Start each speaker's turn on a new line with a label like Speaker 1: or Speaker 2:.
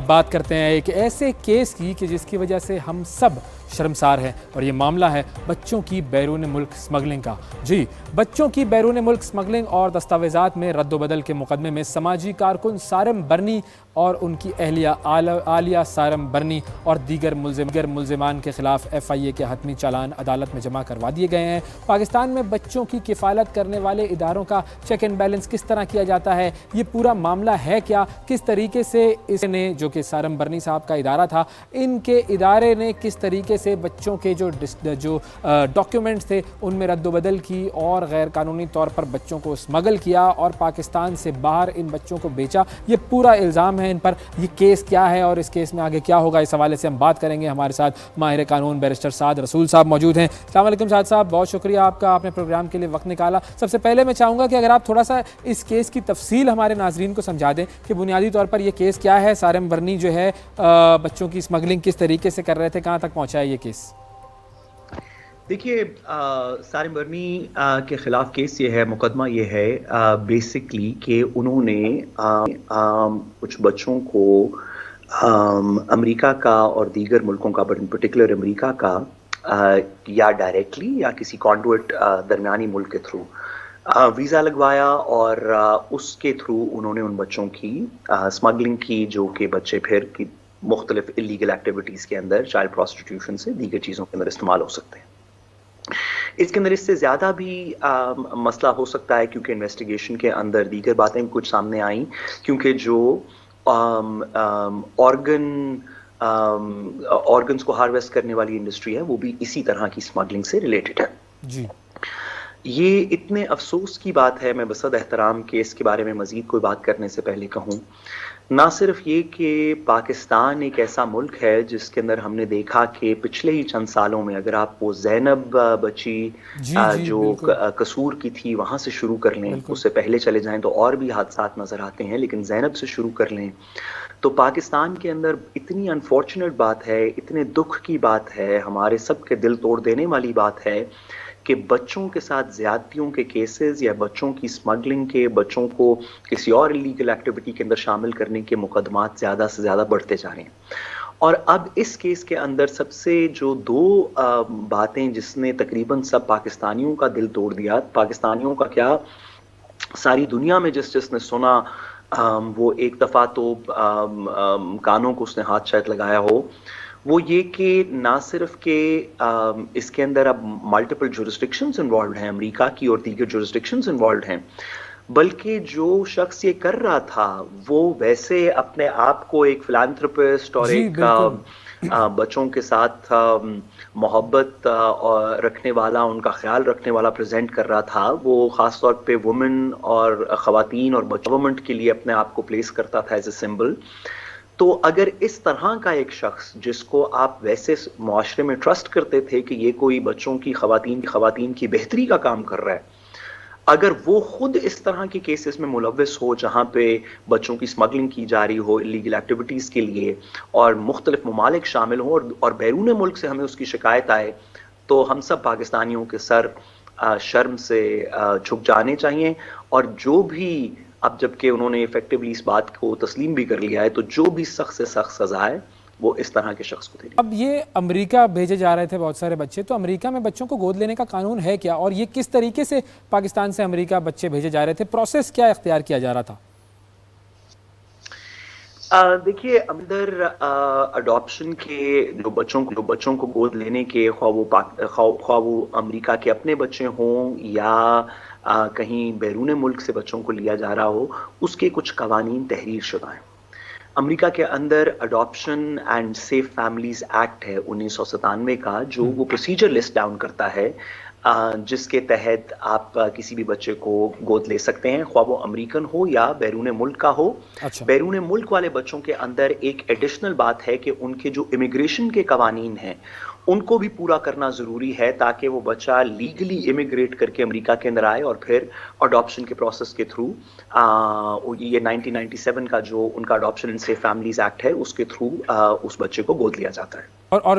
Speaker 1: بات کرتے ہیں ایک ایسے کیس کی کہ جس کی وجہ سے ہم سب شرمسار ہیں، اور یہ معاملہ ہے بچوں کی بیرون ملک سمگلنگ کا۔ جی، بچوں کی بیرون ملک سمگلنگ اور دستاویزات میں رد و بدل کے مقدمے میں سماجی کارکن سارم برنی اور ان کی اہلیہ عالیہ سارم برنی اور دیگر ملزمان کے خلاف FIA کے حتمی چالان عدالت میں جمع کروا دیے گئے ہیں۔ پاکستان میں بچوں کی کفالت کرنے والے اداروں کا چیک اینڈ بیلنس کس طرح کیا جاتا ہے، یہ پورا معاملہ ہے کیا، کس طریقے سے اس نے جو کہ سارم برنی صاحب کا ادارہ تھا، ان کے ادارے نے کس طریقے سے بچوں کے جو ڈاکیومنٹس تھے ان میں رد و بدل کی اور غیر قانونی طور پر بچوں کو اسمگل کیا اور پاکستان سے باہر ان بچوں کو بیچا، یہ پورا الزام ہے ان پر۔ یہ کیس کیا ہے اور اس کیس میں آگے کیا ہوگا، اس حوالے سے ہم بات کریں گے۔ ہمارے ساتھ ماہر قانون بیرسٹر سعد رسول صاحب موجود ہیں۔ السلام علیکم سعد صاحب، بہت شکریہ آپ کا، آپ نے پروگرام کے لیے وقت نکالا۔ سب سے پہلے میں چاہوں گا کہ اگر آپ تھوڑا سا اس کیس کی تفصیل ہمارے ناظرین کو سمجھا دیں کہ بنیادی طور پر یہ کیس کیا ہے، سارم برنی جو ہے بچوں کی اسمگلنگ کس طریقے سے کر رہے تھے، کہاں تک پہنچا ہے یہ کیس؟
Speaker 2: دیکھیے، سارم برنی کے خلاف کیس یہ ہے، مقدمہ یہ ہے بیسکلی کہ انہوں نے کچھ بچوں کو امریکہ کا اور دیگر ملکوں کا، پرٹیکولر امریکہ کا، یا ڈائریکٹلی یا کسی کانڈویٹ درمیانی ملک کے تھرو ویزا لگوایا اور اس کے تھرو انہوں نے ان بچوں کی اسمگلنگ کی، جو کہ بچے پھر مختلف اللیگل ایکٹیویٹیز کے اندر، چائلڈ پروسٹیٹیوشن سے دیگر چیزوں کے اندر استعمال ہو سکتے ہیں۔ اس کے اندر اس سے زیادہ بھی مسئلہ ہو سکتا ہے، کیونکہ انویسٹیگیشن کے اندر دیگر باتیں کچھ سامنے آئیں، کیونکہ جو آرگنز کو ہارویسٹ کرنے والی انڈسٹری ہے وہ بھی اسی طرح کی اسمگلنگ سے ریلیٹڈ ہے۔
Speaker 1: جی،
Speaker 2: یہ اتنے افسوس کی بات ہے، میں بصد احترام کہ اس کے بارے میں مزید کوئی بات کرنے سے پہلے کہوں، نہ صرف یہ کہ پاکستان ایک ایسا ملک ہے جس کے اندر ہم نے دیکھا کہ پچھلے ہی چند سالوں میں، اگر آپ وہ زینب بچی جو قصور کی تھی وہاں سے شروع کر لیں، اس سے پہلے چلے جائیں تو اور بھی حادثات نظر آتے ہیں، لیکن زینب سے شروع کر لیں تو پاکستان کے اندر اتنی انفارچونیٹ بات ہے، اتنے دکھ کی بات ہے، ہمارے سب کے دل توڑ دینے والی بات ہے کہ بچوں کے ساتھ زیادتیوں کے کیسز یا بچوں کی اسمگلنگ کے، بچوں کو کسی اور اللیگل ایکٹیویٹی کے اندر شامل کرنے کے مقدمات زیادہ سے زیادہ بڑھتے جا رہے ہیں۔ اور اب اس کیس کے اندر سب سے جو دو باتیں جس نے تقریباً سب پاکستانیوں کا دل توڑ دیا، پاکستانیوں کا کیا، ساری دنیا میں جس نے سنا، وہ ایک دفعہ تو کانوں کو اس نے ہاتھ شاید لگایا ہو، وہ یہ کہ نہ صرف کہ اس کے اندر اب ملٹیپل جورسڈکشنز انوالوڈ ہیں، امریکہ کی اور دیگر جورسڈکشنز انوالوڈ ہیں، بلکہ جو شخص یہ کر رہا تھا وہ ویسے اپنے آپ کو ایک فلانتھروپسٹ اور ایک بچوں کے ساتھ محبت رکھنے والا، ان کا خیال رکھنے والا پریزنٹ کر رہا تھا۔ وہ خاص طور پہ وومن اور خواتین اور گورنمنٹ کے لیے اپنے آپ کو پلیس کرتا تھا ایز اے سمبل۔ تو اگر اس طرح کا ایک شخص جس کو آپ ویسے معاشرے میں ٹرسٹ کرتے تھے کہ یہ کوئی بچوں کی، خواتین کی بہتری کا کام کر رہا ہے، اگر وہ خود اس طرح کے کیسز میں ملوث ہو جہاں پہ بچوں کی اسمگلنگ کی جا رہی ہو اللیگل ایکٹیویٹیز کے لیے، اور مختلف ممالک شامل ہوں اور بیرون ملک سے ہمیں اس کی شکایت آئے، تو ہم سب پاکستانیوں کے سر شرم سے جھک جانے چاہیے، اور جو بھی اب جب کہ انہوں نے ایفیکٹولی اس بات کو تسلیم بھی کر لیا ہے، تو جو بھی سخت سے سخت سزا ہے وہ اس طرح کے شخص کو دینی۔
Speaker 1: اب یہ امریکہ بھیجے جا رہے تھے بہت سارے بچے، تو امریکہ میں بچوں کو گود لینے کا قانون ہے کیا، اور یہ کس طریقے سے پاکستان سے امریکہ بچے بھیجے جا رہے تھے، پروسیس کیا اختیار کیا جا رہا تھا؟
Speaker 2: دیکھیے، اندر اڈاپشن کے جو بچوں کو گود لینے کے، خواہ وہ امریکہ کے اپنے بچے ہوں یا کہیں بیرون ملک سے بچوں کو لیا جا رہا ہو، اس کے کچھ قوانین تحریر شدہ ہیں۔ امریکہ کے اندر adoption and safe families act ہے 1997 کا، جو وہ پروسیجر لسٹ ڈاؤن کرتا ہے جس کے تحت آپ کسی بھی بچے کو گود لے سکتے ہیں، خواہ وہ امریکن ہو یا بیرون ملک کا ہو۔ بیرون ملک والے بچوں کے اندر ایک ایڈیشنل بات ہے کہ ان کے جو امیگریشن کے قوانین ہیں ان کو بھی پورا کرنا ضروری ہے، تاکہ وہ بچہ لیگلی امیگریٹ کر کے امریکہ کے اندر آئے اور پھر اڈاپشن کے پروسیس کے تھرو، یہ 1997 کا جو ان کا adoption and safe families act ہے، اس کے تھرو اس بچے کو گود لیا جاتا ہے۔
Speaker 1: اور